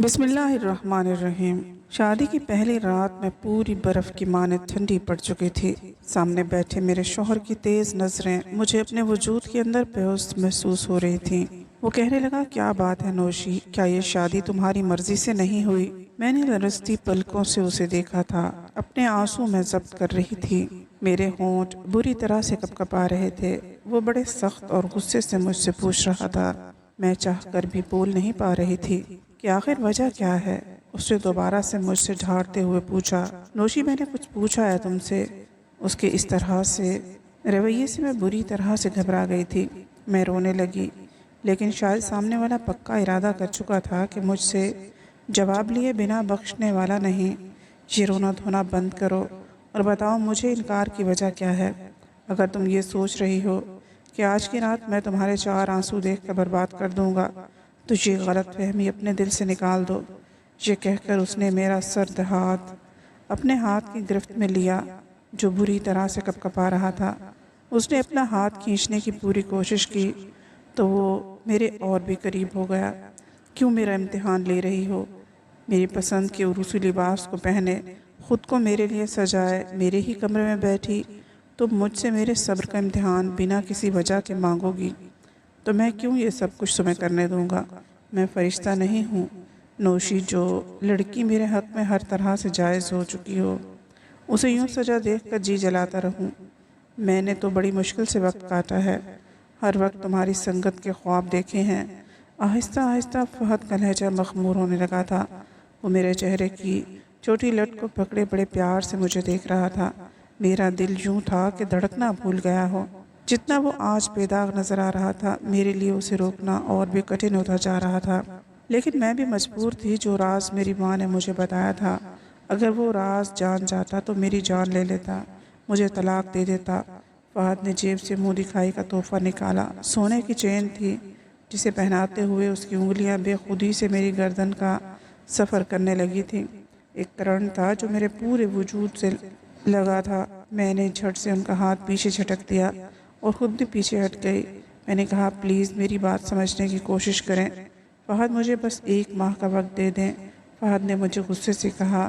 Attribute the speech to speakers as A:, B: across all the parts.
A: بسم اللہ الرحمن الرحیم۔ شادی کی پہلی رات میں پوری برف کی مانند ٹھنڈی پڑ چکی تھی۔ سامنے بیٹھے میرے شوہر کی تیز نظریں مجھے اپنے وجود کے اندر پیوست محسوس ہو رہی تھیں۔ وہ کہنے لگا، کیا بات ہے نوشی، کیا یہ شادی تمہاری مرضی سے نہیں ہوئی؟ میں نے لرزتی پلکوں سے اسے دیکھا تھا، اپنے آنسو میں ضبط کر رہی تھی۔ میرے ہونٹ بری طرح سے کپکپا رہے تھے۔ وہ بڑے سخت اور غصے سے مجھ سے پوچھ رہا تھا۔ میں چاہ کر بھی بول نہیں پا رہی تھی کہ آخر وجہ کیا ہے۔ اس نے دوبارہ سے مجھ سے ڈھارتے ہوئے پوچھا، نوشی میں نے کچھ پوچھا ہے تم سے؟ اس کے اس طرح سے رویے سے میں بری طرح سے گھبرا گئی تھی۔ میں رونے لگی، لیکن شاید سامنے والا پکا ارادہ کر چکا تھا کہ مجھ سے جواب لیے بنا بخشنے والا نہیں۔ یہ رونا دھونا بند کرو اور بتاؤ مجھے انکار کی وجہ کیا ہے۔ اگر تم یہ سوچ رہی ہو کہ آج کی رات میں تمہارے 4 آنسو دیکھ کر برباد کر دوں گا تو یہ غلط فہمی اپنے دل سے نکال دو۔ یہ کہہ کر اس نے میرا سرد ہاتھ اپنے ہاتھ کی گرفت میں لیا جو بری طرح سے کپکپا رہا تھا۔ اس نے اپنا ہاتھ کھینچنے کی پوری کوشش کی تو وہ میرے اور بھی قریب ہو گیا۔ کیوں میرا امتحان لے رہی ہو؟ میری پسند کے عروسی لباس کو پہنے، خود کو میرے لیے سجائے، میرے ہی کمرے میں بیٹھی، تم مجھ سے میرے صبر کا امتحان بنا کسی وجہ کے مانگو گی تو میں کیوں یہ سب کچھ تمہیں کرنے دوں گا؟ میں فرشتہ نہیں ہوں نوشی جو لڑکی میرے حق میں ہر طرح سے جائز ہو چکی ہو، اسے یوں سجا دیکھ کر جی جلاتا رہوں۔ میں نے تو بڑی مشکل سے وقت کاٹا ہے، ہر وقت تمہاری سنگت کے خواب دیکھے ہیں۔ آہستہ آہستہ فہد کا لہجہ مخمور ہونے لگا تھا۔ وہ میرے چہرے کی چھوٹی لٹ کو پکڑے بڑے پیار سے مجھے دیکھ رہا تھا۔ میرا دل یوں تھا کہ دھڑکنا بھول گیا ہو۔ جتنا وہ آج بے داغ نظر آ رہا تھا، میرے لیے اسے روکنا اور بھی کٹھن ہوتا جا رہا تھا۔ لیکن میں بھی مجبور تھی۔ جو راز میری ماں نے مجھے بتایا تھا، اگر وہ راز جان جاتا تو میری جان لے لیتا، مجھے طلاق دے دیتا۔ فہد نے جیب سے منہ دکھائی کا تحفہ نکالا۔ سونے کی چین تھی جسے پہناتے ہوئے اس کی انگلیاں بے خودی سے میری گردن کا سفر کرنے لگی تھیں۔ ایک کرنٹ تھا جو میرے پورے وجود سے لگا تھا۔ میں نے جھٹ سے ان کا ہاتھ پیچھے جھٹک دیا اور خود بھی پیچھے ہٹ گئی۔ میں نے کہا، پلیز میری بات سمجھنے کی کوشش کریں فہد، مجھے بس 1 ماہ کا وقت دے دیں۔ فہد نے مجھے غصے سے کہا،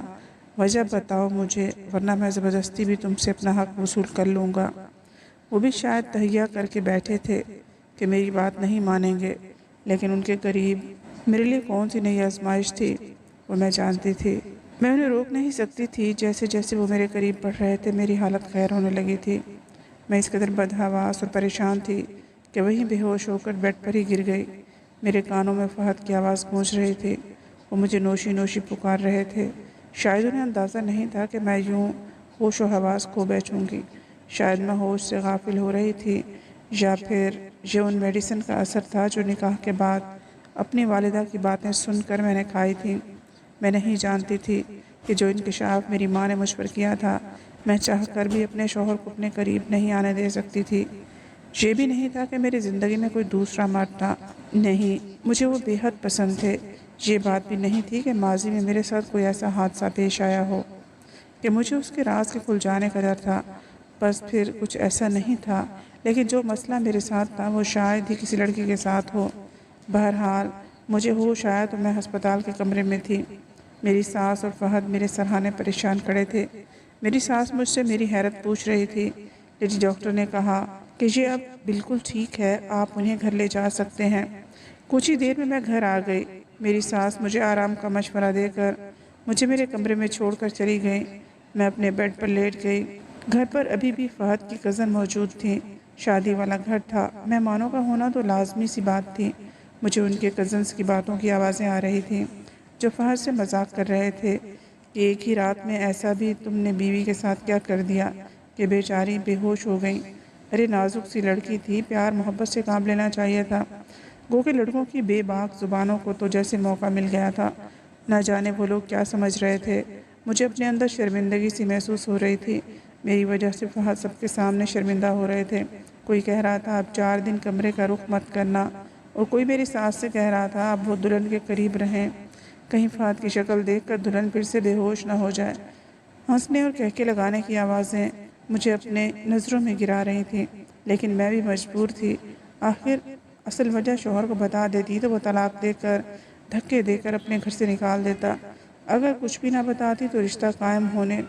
A: وجہ بتاؤ مجھے، ورنہ میں زبردستی بھی تم سے اپنا حق وصول کر لوں گا۔ وہ بھی شاید تہیہ کر کے بیٹھے تھے کہ میری بات نہیں مانیں گے، لیکن ان کے قریب میرے لیے کون سی نئی آزمائش تھی وہ میں جانتی تھی۔ میں انہیں روک نہیں سکتی تھی۔ جیسے جیسے وہ میرے قریب بڑھ رہے تھے میری حالت خیر ہونے لگی تھی۔ میں اس قدر بدحواس اور پریشان تھی کہ وہیں بے ہوش ہو کر بیڈ پر ہی گر گئی۔ میرے کانوں میں فہد کی آواز گونج رہی تھی۔ وہ مجھے نوشی نوشی پکار رہے تھے۔ شاید انہیں اندازہ نہیں تھا کہ میں یوں ہوش و حواس کھو بیٹھوں گی۔ شاید میں ہوش سے غافل ہو رہی تھی، یا پھر یہ ان میڈیسن کا اثر تھا جو نکاح کے بعد اپنی والدہ کی باتیں سن کر میں نے کھائی تھیں۔ میں نہیں جانتی تھی کہ جو انکشاف میری ماں نے مجھ پر کیا تھا، میں چاہ کر بھی اپنے شوہر کو اپنے قریب نہیں آنے دے سکتی تھی۔ یہ بھی نہیں تھا کہ میری زندگی میں کوئی دوسرا مرد تھا۔ نہیں، مجھے وہ بے حد پسند تھے۔ یہ بات بھی نہیں تھی کہ ماضی میں میرے ساتھ کوئی ایسا حادثہ پیش آیا ہو کہ مجھے اس کے راز کے کھل جانے کا ڈر تھا۔ بس پھر کچھ ایسا نہیں تھا، لیکن جو مسئلہ میرے ساتھ تھا وہ شاید ہی کسی لڑکی کے ساتھ ہو۔ بہرحال مجھے ہوش آیا تو میں ہسپتال کے کمرے میں تھی۔ میری ساس اور فہد میرے سرہانے پریشان کھڑے تھے۔ میری ساس مجھ سے میری حیرت پوچھ رہی تھی۔ لیڈی ڈاکٹر نے کہا کہ یہ اب بالکل ٹھیک ہے، آپ انہیں گھر لے جا سکتے ہیں۔ کچھ ہی دیر میں گھر آ گئی۔ میری ساس مجھے آرام کا مشورہ دے کر مجھے میرے کمرے میں چھوڑ کر چلی گئی۔ میں اپنے بیڈ پر لیٹ گئی۔ گھر پر ابھی بھی فہد کی کزن موجود تھیں۔ شادی والا گھر تھا، مہمانوں کا ہونا تو لازمی سی بات تھی۔ مجھے ان کے کزنس کی باتوں کی آوازیں آ رہی تھیں جو فہد سے مذاق کر رہے تھے کہ ایک ہی رات میں ایسا بھی تم نے بیوی کے ساتھ کیا کر دیا کہ بیچاری بے ہوش ہو گئیں۔ ارے نازک سی لڑکی تھی، پیار محبت سے کام لینا چاہیے تھا۔ گو کہ لڑکوں کی بے باک زبانوں کو تو جیسے موقع مل گیا تھا۔ نہ جانے وہ لوگ کیا سمجھ رہے تھے۔ مجھے اپنے اندر شرمندگی سی محسوس ہو رہی تھی۔ میری وجہ سے فہد سب کے سامنے شرمندہ ہو رہے تھے۔ کوئی کہہ رہا تھا اب 4 دن کمرے کا رخ مت کرنا، اور کوئی میری ساس سے کہہ رہا تھا اب وہ دلہن کے قریب رہیں، کہیں فہد کی شکل دیکھ کر دلہن پھر سے بے ہوش نہ ہو جائے۔ ہنسنے اور کہکے لگانے کی آوازیں مجھے اپنے نظروں میں گرا رہی تھیں، لیکن میں بھی مجبور تھی۔ آخر اصل وجہ شوہر کو بتا دیتی تو وہ طلاق دے کر دھکے دے کر اپنے گھر سے نکال دیتا۔ اگر کچھ بھی نہ بتاتی تو رشتہ قائم ہونے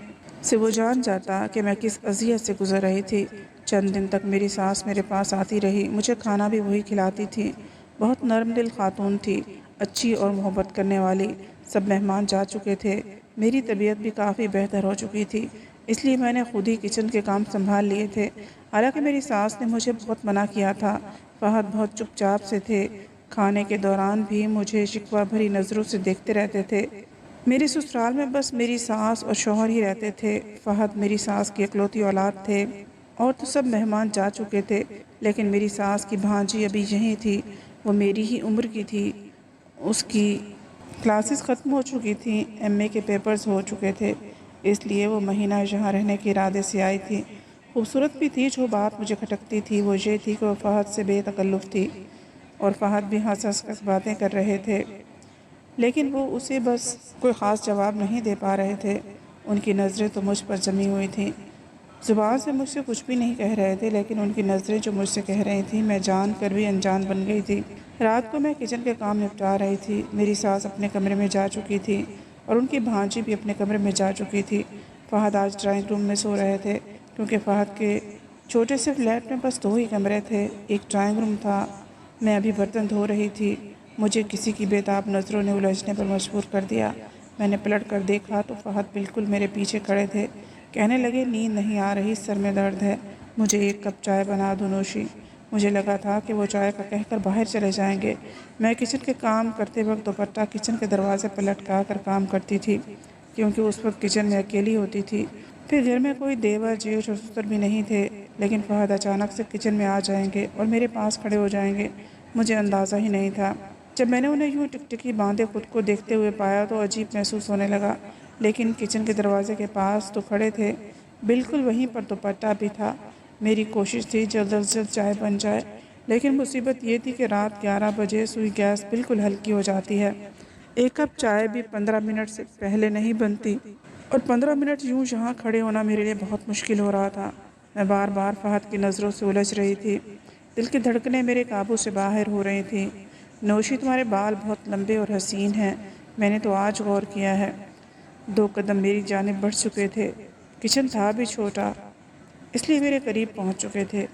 A: سے وہ جان جاتا کہ میں کس اذیت سے گزر رہی تھی۔ چند دن تک میری ساس میرے پاس آتی رہی، مجھے کھانا بھی وہی کھلاتی تھی۔ بہت نرم دل خاتون تھی، اچھی اور محبت کرنے والی۔ سب مہمان جا چکے تھے، میری طبیعت بھی کافی بہتر ہو چکی تھی، اس لیے میں نے خود ہی کچن کے کام سنبھال لیے تھے۔ حالانکہ میری ساس نے مجھے بہت منع کیا تھا۔ فہد بہت چپ چاپ سے تھے، کھانے کے دوران بھی مجھے شکوہ بھری نظروں سے دیکھتے رہتے تھے۔ میرے سسرال میں بس میری ساس اور شوہر ہی رہتے تھے۔ فہد میری ساس کی اکلوتی اولاد تھے، اور تو سب مہمان جا چکے تھے، لیکن میری ساس کی بھانجی ابھی یہیں تھی۔ وہ میری ہی عمر کی تھی، اس کی کلاسز ختم ہو چکی تھیں، ایم اے کے پیپرز ہو چکے تھے، اس لیے وہ مہینہ یہاں رہنے کے ارادے سے آئی تھی۔ خوبصورت بھی تھی۔ جو بات مجھے کھٹکتی تھی وہ یہ تھی کہ وہ فہد سے بے تکلف تھی، اور فہد بھی ہنس ہنس کر باتیں کر رہے تھے، لیکن وہ اسے بس کوئی خاص جواب نہیں دے پا رہے تھے۔ ان کی نظریں تو مجھ پر جمی ہوئی تھیں، زبان سے مجھ سے کچھ بھی نہیں کہہ رہے تھے، لیکن ان کی نظریں جو مجھ سے کہہ رہی تھیں میں جان کر بھی انجان بن گئی تھی۔ رات کو میں کچن کے کام نپٹا رہی تھی، میری ساس اپنے کمرے میں جا چکی تھی اور ان کی بھانجی بھی اپنے کمرے میں جا چکی تھی۔ فہد آج ڈرائنگ روم میں سو رہے تھے، کیونکہ فہد کے چھوٹے سے فلیٹ میں بس 2 ہی کمرے تھے، ایک ڈرائنگ روم تھا۔ میں ابھی برتن دھو رہی تھی، مجھے کسی کی بےتاب نظروں نے الجھنے پر مجبور کر دیا۔ میں نے پلٹ کر دیکھا تو فہد بالکل میرے پیچھے کھڑے تھے۔ کہنے لگے، نیند نہیں آ رہی، سر میں درد ہے، مجھے 1 کپ چائے بنا دو نوشی۔ مجھے لگا تھا کہ وہ چائے کا کہہ کر باہر چلے جائیں گے۔ میں کچن کے کام کرتے وقت دوپٹہ کچن کے دروازے پر لٹکا کر کام کرتی تھی، کیونکہ اس وقت کچن میں اکیلی ہوتی تھی۔ پھر گھر میں کوئی دیور جیٹھ اور سسر بھی نہیں تھے، لیکن فہد اچانک سے کچن میں آ جائیں گے اور میرے پاس کھڑے ہو جائیں گے، مجھے اندازہ ہی نہیں تھا۔ جب میں نے انہیں یوں ٹکٹکی باندھے خود کو دیکھتے ہوئے پایا تو عجیب محسوس ہونے لگا، لیکن کچن کے دروازے کے پاس تو کھڑے تھے، بالکل وہیں پر دوپٹہ بھی تھا۔ میری کوشش تھی جلد از جلد چائے بن جائے، لیکن مصیبت یہ تھی کہ رات 11 بجے سوئی گیس بالکل ہلکی ہو جاتی ہے۔ 1 کپ چائے بھی 15 منٹ سے پہلے نہیں بنتی، اور 15 منٹ یوں یہاں کھڑے ہونا میرے لیے بہت مشکل ہو رہا تھا۔ میں بار بار فہد کی نظروں سے الجھ رہی تھی، دل کی دھڑکنیں میرے قابو سے باہر ہو رہی تھیں۔ نوشی، تمہارے بال بہت لمبے اور حسین ہیں، میں نے تو آج غور کیا ہے۔ 2 قدم میری جانب بڑھ چکے تھے، کچن تھا بھی چھوٹا، اس لیے میرے قریب پہنچ چکے تھے۔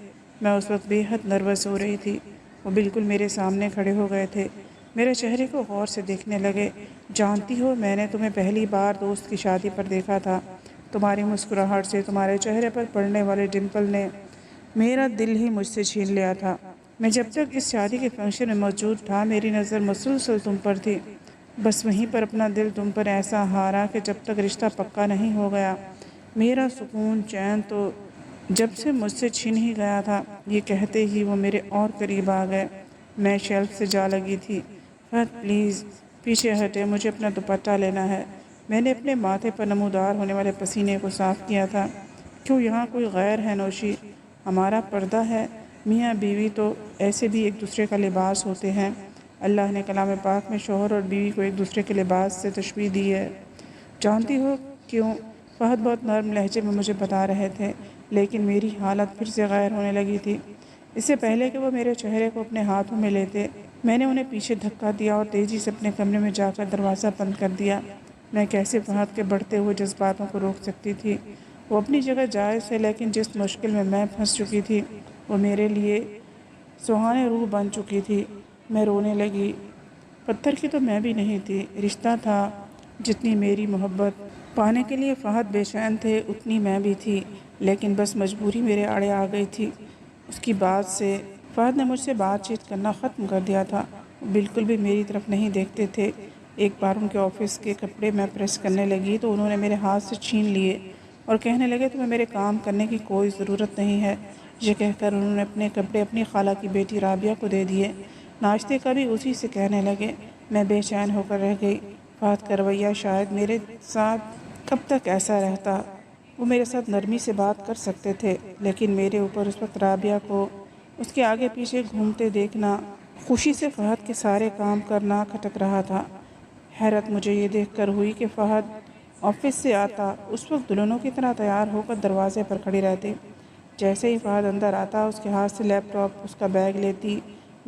A: میں اس وقت بے حد نروس ہو رہی تھی۔ وہ بالکل میرے سامنے کھڑے ہو گئے تھے، میرے چہرے کو غور سے دیکھنے لگے۔ جانتی ہو، میں نے تمہیں پہلی بار دوست کی شادی پر دیکھا تھا، تمہاری مسکراہٹ سے تمہارے چہرے پر پڑنے والے ڈمپل نے میرا دل ہی مجھ سے چھین لیا تھا۔ میں جب تک اس شادی کے فنکشن میں موجود تھا میری نظر مسلسل تم پر تھی، بس وہیں پر اپنا دل تم پر ایسا ہارا کہ جب تک رشتہ پکا نہیں ہو گیا میرا سکون چین تو جب سے مجھ سے چھن ہی گیا تھا۔ یہ کہتے ہی وہ میرے اور قریب آ گئے۔ میں شیلف سے جا لگی تھی۔ فہد پلیز پیچھے ہٹے، مجھے اپنا دوپٹہ لینا ہے۔ میں نے اپنے ماتھے پر نمودار ہونے والے پسینے کو صاف کیا تھا۔ کیوں یہاں کوئی غیر ہے نوشی؟ ہمارا پردہ ہے، میاں بیوی تو ایسے بھی ایک دوسرے کا لباس ہوتے ہیں۔ اللہ نے کلام پاک میں شوہر اور بیوی کو ایک دوسرے کے لباس سے تشبیہ دی ہے۔ جانتی ہو کیوں؟ فہد بہت نرم لہجے میں مجھے بتا رہے تھے، لیکن میری حالت پھر سے غیر ہونے لگی تھی۔ اس سے پہلے کہ وہ میرے چہرے کو اپنے ہاتھوں میں لیتے، میں نے انہیں پیچھے دھکا دیا اور تیزی سے اپنے کمرے میں جا کر دروازہ بند کر دیا۔ میں کیسے فہد کے بڑھتے ہوئے جذباتوں کو روک سکتی تھی؟ وہ اپنی جگہ جائز ہے، لیکن جس مشکل میں پھنس چکی تھی وہ میرے لیے سہانے روح بن چکی تھی۔ میں رونے لگی۔ پتھر کی تو میں بھی نہیں تھی، رشتہ تھا۔ جتنی میری محبت پانے کے لیے فہد بے چین تھے اتنی میں بھی تھی، لیکن بس مجبوری میرے آڑے آ گئی تھی۔ اس کی بات سے فہد نے مجھ سے بات چیت کرنا ختم کر دیا تھا، بالکل بھی میری طرف نہیں دیکھتے تھے۔ ایک بار ان کے آفس کے کپڑے میں پریس کرنے لگی تو انہوں نے میرے ہاتھ سے چھین لیے اور کہنے لگے تمہیں میرے کام کرنے کی کوئی ضرورت نہیں ہے۔ یہ کہہ کر انہوں نے اپنے کپڑے اپنی خالہ کی بیٹی رابعہ کو دے دیے۔ ناشتے کا بھی اسی سے کہنے لگے۔ میں بے چین ہو کر رہ گئی۔ فہد کا رویہ شاید میرے ساتھ کب تک ایسا رہتا؟ وہ میرے ساتھ نرمی سے بات کر سکتے تھے، لیکن میرے اوپر اس وقت رابعہ کو اس کے آگے پیچھے گھومتے دیکھنا، خوشی سے فہد کے سارے کام کرنا کھٹک رہا تھا۔ حیرت مجھے یہ دیکھ کر ہوئی کہ فہد آفس سے آتا اس وقت دلہنوں کی طرح تیار ہو کر دروازے پر کھڑی رہتی۔ جیسے ہی فہد اندر آتا اس کے ہاتھ سے لیپ ٹاپ، اس کا بیگ لیتی،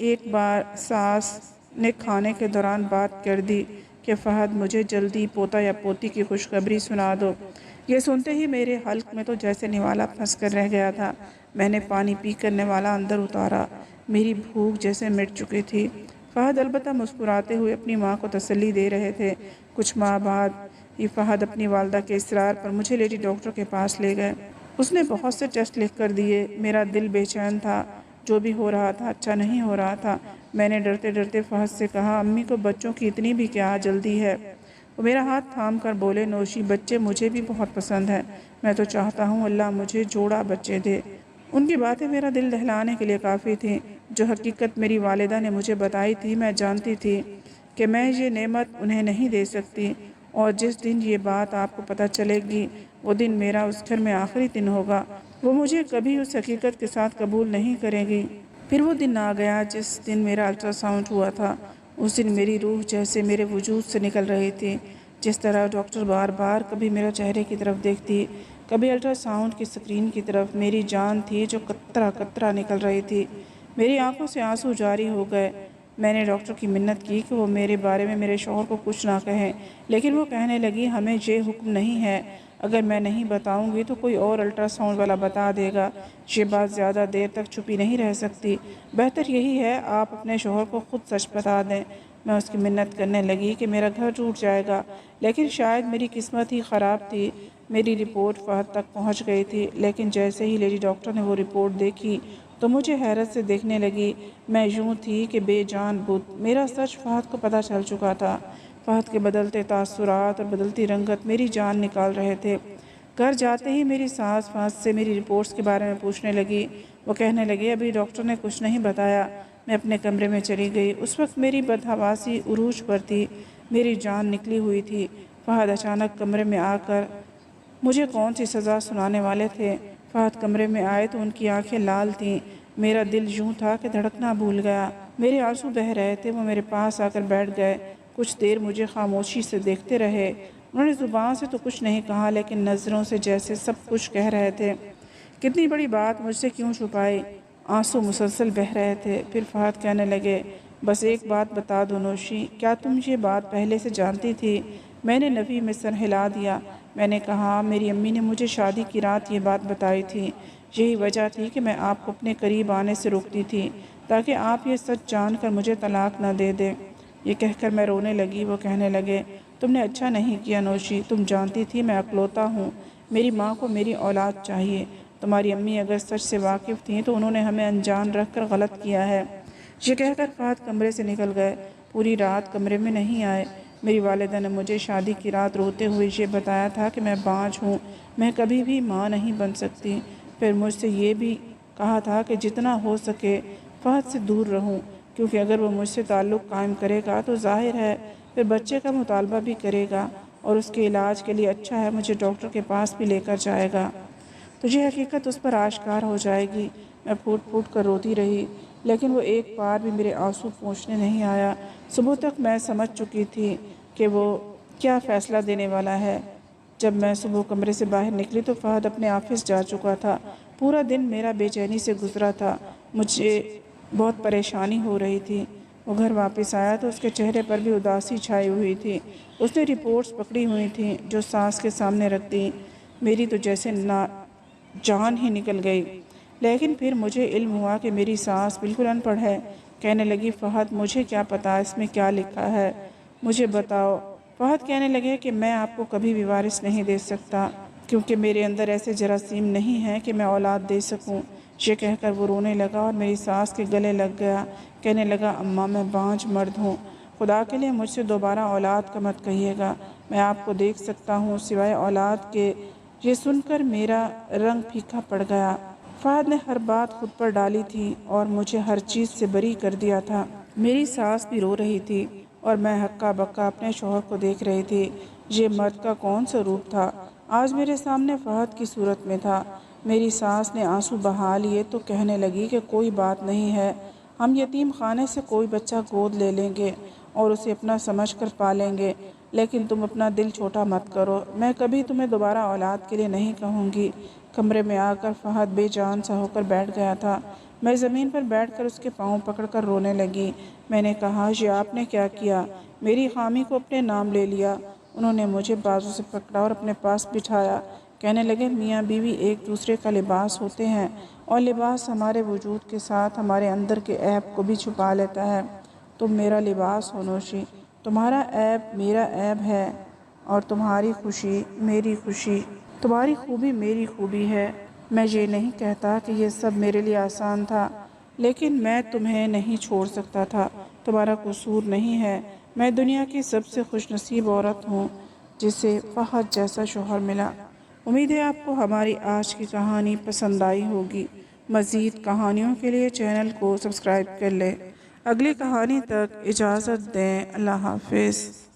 A: ایک بار ساس نے کھانے کے دوران بات کر دی کہ فہد مجھے جلدی پوتا یا پوتی کی خوشخبری سنا دو۔ یہ سنتے ہی میرے حلق میں تو جیسے نوالا پھنس کر رہ گیا تھا۔ میں نے پانی پی کر نوالا اندر اتارا۔ میری بھوک جیسے مٹ چکی تھی۔ فہد البتہ مسکراتے ہوئے اپنی ماں کو تسلی دے رہے تھے۔ کچھ ماہ بعد ہی فہد اپنی والدہ کے اصرار پر مجھے لیڈی ڈاکٹر کے پاس لے گئے۔ اس نے بہت سے ٹیسٹ لکھ کر دیے۔ میرا دل بے چین تھا۔ جو بھی ہو رہا تھا اچھا نہیں ہو رہا تھا۔ میں نے ڈرتے ڈرتے فہد سے کہا، امی کو بچوں کی اتنی بھی کیا جلدی ہے؟ وہ میرا ہاتھ تھام کر بولے، نوشی بچے مجھے بھی بہت پسند ہیں۔ میں تو چاہتا ہوں اللہ مجھے جوڑا بچے دے۔ ان کی باتیں میرا دل دہلانے کے لیے کافی تھیں۔ جو حقیقت میری والدہ نے مجھے بتائی تھی، میں جانتی تھی کہ میں یہ نعمت انہیں نہیں دے سکتی، اور جس دن یہ بات آپ کو پتہ چلے گی وہ دن میرا اس گھر میں آخری دن ہوگا۔ وہ مجھے کبھی اس حقیقت کے ساتھ قبول نہیں کرے گی۔ پھر وہ دن آ گیا جس دن میرا الٹرا ساؤنڈ ہوا تھا۔ اس دن میری روح جیسے میرے وجود سے نکل رہی تھی۔ جس طرح ڈاکٹر بار بار کبھی میرے چہرے کی طرف دیکھتی، کبھی الٹرا ساؤنڈ کی سکرین کی طرف، میری جان تھی جو قطرہ قطرہ نکل رہی تھی۔ میری آنکھوں سے آنسو جاری ہو گئے۔ میں نے ڈاکٹر کی منت کی کہ وہ میرے بارے میں میرے شوہر کو کچھ نہ کہیں، لیکن وہ کہنے لگی، ہمیں یہ حکم نہیں ہے، اگر میں نہیں بتاؤں گی تو کوئی اور الٹرا ساؤنڈ والا بتا دے گا۔ یہ بات زیادہ دیر تک چھپی نہیں رہ سکتی۔ بہتر یہی ہے آپ اپنے شوہر کو خود سچ بتا دیں۔ میں اس کی منت کرنے لگی کہ میرا گھر ٹوٹ جائے گا، لیکن شاید میری قسمت ہی خراب تھی۔ میری رپورٹ فہد تک پہنچ گئی تھی، لیکن جیسے ہی لیڈی ڈاکٹر نے وہ رپورٹ دیکھی تو مجھے حیرت سے دیکھنے لگی۔ میں یوں تھی کہ بے جان بت۔ میرا سچ فہد کو پتہ چل چکا تھا۔ فہد کے بدلتے تاثرات اور بدلتی رنگت میری جان نکال رہے تھے۔ گھر جاتے ہی میری ساس فہد سے میری رپورٹس کے بارے میں پوچھنے لگی۔ وہ کہنے لگے، ابھی ڈاکٹر نے کچھ نہیں بتایا۔ میں اپنے کمرے میں چلی گئی۔ اس وقت میری بدحواسی عروج پر تھی۔ میری جان نکلی ہوئی تھی۔ فہد اچانک کمرے میں آ کر مجھے کون سی سزا سنانے والے تھے۔ فہد کمرے میں آئے تو ان کی آنکھیں لال تھیں۔ میرا دل یوں تھا کہ دھڑکنا بھول گیا۔ میرے آنسو بہہ رہے تھے۔ وہ میرے پاس آ کر بیٹھ گئے۔ کچھ دیر مجھے خاموشی سے دیکھتے رہے۔ انہوں نے زبان سے تو کچھ نہیں کہا، لیکن نظروں سے جیسے سب کچھ کہہ رہے تھے۔ کتنی بڑی بات مجھ سے کیوں چھپائی؟ آنسو مسلسل بہہ رہے تھے۔ پھر فہد کہنے لگے، بس ایک بات بتا دو نوشی، کیا تم یہ بات پہلے سے جانتی تھی؟ میں نے نفی میں سر ہلا دیا۔ میں نے کہا، میری امی نے مجھے شادی کی رات یہ بات بتائی تھی۔ یہی وجہ تھی کہ میں آپ کو اپنے قریب آنے سے روکتی تھی، تاکہ آپ یہ سچ جان کر مجھے طلاق نہ دے دیں۔ یہ کہہ کر میں رونے لگی۔ وہ کہنے لگے، تم نے اچھا نہیں کیا نوشی، تم جانتی تھی میں اکلوتا ہوں، میری ماں کو میری اولاد چاہیے۔ تمہاری امی اگر سچ سے واقف تھیں تو انہوں نے ہمیں انجان رکھ کر غلط کیا ہے۔ یہ کہہ کر فہد کمرے سے نکل گئے۔ پوری رات کمرے میں نہیں آئے۔ میری والدہ نے مجھے شادی کی رات روتے ہوئے یہ بتایا تھا کہ میں بانجھ ہوں، میں کبھی بھی ماں نہیں بن سکتی۔ پھر مجھ سے یہ بھی کہا تھا کہ جتنا ہو سکے فہد سے دور رہوں، کیونکہ اگر وہ مجھ سے تعلق قائم کرے گا تو ظاہر ہے پھر بچے کا مطالبہ بھی کرے گا، اور اس کے علاج کے لیے اچھا ہے مجھے ڈاکٹر کے پاس بھی لے کر جائے گا، تو یہ حقیقت اس پر آشکار ہو جائے گی۔ میں پھوٹ پھوٹ کر روتی رہی، لیکن وہ ایک بار بھی میرے آنسو پوچھنے نہیں آیا۔ صبح تک میں سمجھ چکی تھی کہ وہ کیا فیصلہ دینے والا ہے۔ جب میں صبح کمرے سے باہر نکلی تو فہد اپنے آفس جا چکا تھا۔ پورا دن میرا بے چینی سے گزرا تھا۔ مجھے بہت پریشانی ہو رہی تھی۔ وہ گھر واپس آیا تو اس کے چہرے پر بھی اداسی چھائی ہوئی تھی۔ اس نے رپورٹس پکڑی ہوئی تھیں جو ساس کے سامنے رکھ دیں۔ میری تو جیسے جان ہی نکل گئی، لیکن پھر مجھے علم ہوا کہ میری ساس بالکل ان پڑھ ہے۔ کہنے لگی، فہد مجھے کیا پتا اس میں کیا لکھا ہے، مجھے بتاؤ۔ فہد کہنے لگے کہ میں آپ کو کبھی بھی وارث نہیں دے سکتا، کیونکہ میرے اندر ایسے جراثیم نہیں ہیں کہ میں اولاد دے سکوں۔ یہ کہہ کر وہ رونے لگا اور میری ساس کے گلے لگ گیا۔ کہنے لگا، اماں میں بانجھ مرد ہوں، خدا کے لیے مجھ سے دوبارہ اولاد کا مت کہیے گا، میں آپ کو دیکھ سکتا ہوں سوائے اولاد کے۔ یہ سن کر میرا رنگ پھیکا پڑ گیا۔ فہد نے ہر بات خود پر ڈالی تھی اور مجھے ہر چیز سے بری کر دیا تھا۔ میری ساس بھی رو رہی تھی اور میں ہکا بکا اپنے شوہر کو دیکھ رہی تھی۔ یہ مرد کا کون سا روپ تھا، آج میرے سامنے فہد کی صورت میں تھا۔ میری ساس نے آنسو بہا لیے تو کہنے لگی کہ کوئی بات نہیں ہے، ہم یتیم خانے سے کوئی بچہ گود لے لیں گے اور اسے اپنا سمجھ کر پالیں گے، لیکن تم اپنا دل چھوٹا مت کرو، میں کبھی تمہیں دوبارہ اولاد کے لیے نہیں کہوں گی۔ کمرے میں آ کر فہد بے جان سا ہو کر بیٹھ گیا تھا۔ میں زمین پر بیٹھ کر اس کے پاؤں پکڑ کر رونے لگی۔ میں نے کہا، یہ آپ نے کیا کیا؟ میری خامی کو اپنے نام لے لیا۔ انہوں نے مجھے بازو سے پکڑا اور اپنے پاس بٹھایا۔ کہنے لگے، میاں بیوی ایک دوسرے کا لباس ہوتے ہیں، اور لباس ہمارے وجود کے ساتھ ہمارے اندر کے عیب کو بھی چھپا لیتا ہے۔ تم میرا لباس ہو نوشی، تمہارا عیب میرا عیب ہے، اور تمہاری خوشی میری خوشی، تمہاری خوبی میری خوبی ہے۔ میں یہ نہیں کہتا کہ یہ سب میرے لیے آسان تھا، لیکن میں تمہیں نہیں چھوڑ سکتا تھا۔ تمہارا قصور نہیں ہے۔ میں دنیا کی سب سے خوش نصیب عورت ہوں جسے فہد جیسا شوہر ملا۔ امید ہے آپ کو ہماری آج کی کہانی پسند آئی ہوگی۔ مزید کہانیوں کے لیے چینل کو سبسکرائب کر لیں۔ اگلی کہانی تک اجازت دیں۔ اللہ حافظ۔